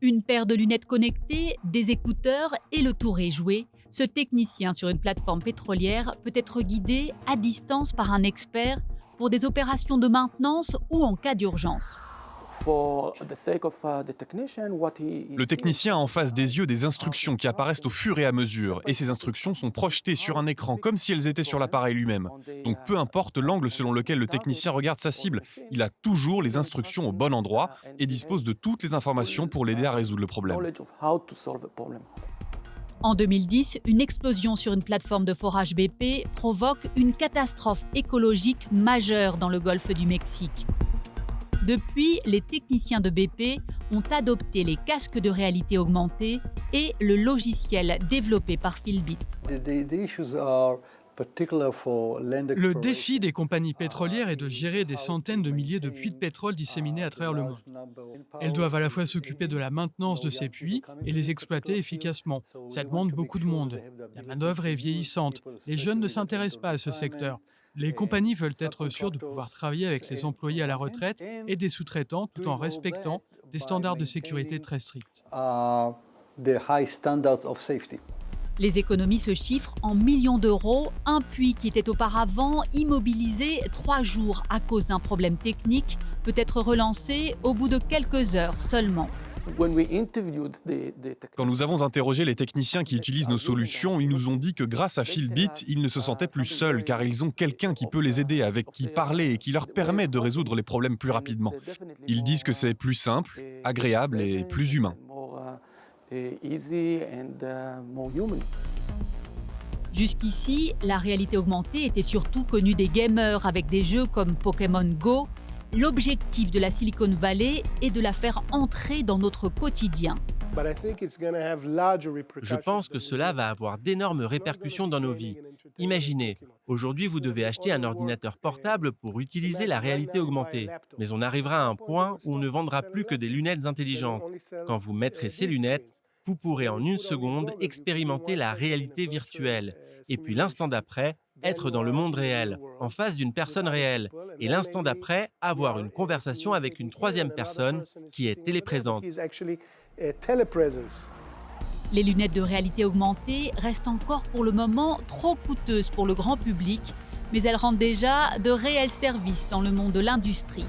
Une paire de lunettes connectées, des écouteurs et le tour est joué. Ce technicien sur une plateforme pétrolière peut être guidé à distance par un expert pour des opérations de maintenance ou en cas d'urgence. Le technicien a en face des yeux des instructions qui apparaissent au fur et à mesure, et ces instructions sont projetées sur un écran comme si elles étaient sur l'appareil lui-même. Donc peu importe l'angle selon lequel le technicien regarde sa cible, il a toujours les instructions au bon endroit et dispose de toutes les informations pour l'aider à résoudre le problème. En 2010, une explosion sur une plateforme de forage BP provoque une catastrophe écologique majeure dans le golfe du Mexique. Depuis, les techniciens de BP ont adopté les casques de réalité augmentée et le logiciel développé par Philbit. Le défi des compagnies pétrolières est de gérer des centaines de milliers de puits de pétrole disséminés à travers le monde. Elles doivent à la fois s'occuper de la maintenance de ces puits et les exploiter efficacement. Ça demande beaucoup de monde. La main-d'œuvre est vieillissante. Les jeunes ne s'intéressent pas à ce secteur. Les compagnies veulent être sûres de pouvoir travailler avec les employés à la retraite et des sous-traitants tout en respectant des standards de sécurité très stricts. Les économies se chiffrent en millions d'euros. Un puits qui était auparavant immobilisé 3 jours à cause d'un problème technique peut être relancé au bout de quelques heures seulement. Quand nous avons interrogé les techniciens qui utilisent nos solutions, ils nous ont dit que grâce à Philbit, ils ne se sentaient plus seuls car ils ont quelqu'un qui peut les aider, avec qui parler et qui leur permet de résoudre les problèmes plus rapidement. Ils disent que c'est plus simple, agréable et plus humain. Jusqu'ici, la réalité augmentée était surtout connue des gamers avec des jeux comme Pokémon Go. L'objectif de la Silicon Valley est de la faire entrer dans notre quotidien. Je pense que cela va avoir d'énormes répercussions dans nos vies. Imaginez, aujourd'hui vous devez acheter un ordinateur portable pour utiliser la réalité augmentée. Mais on arrivera à un point où on ne vendra plus que des lunettes intelligentes. Quand vous mettrez ces lunettes, vous pourrez en une seconde expérimenter la réalité virtuelle. Et puis l'instant d'après, être dans le monde réel, en face d'une personne réelle. Et l'instant d'après, avoir une conversation avec une troisième personne qui est téléprésente. Les lunettes de réalité augmentée restent encore pour le moment trop coûteuses pour le grand public, mais elles rendent déjà de réels services dans le monde de l'industrie.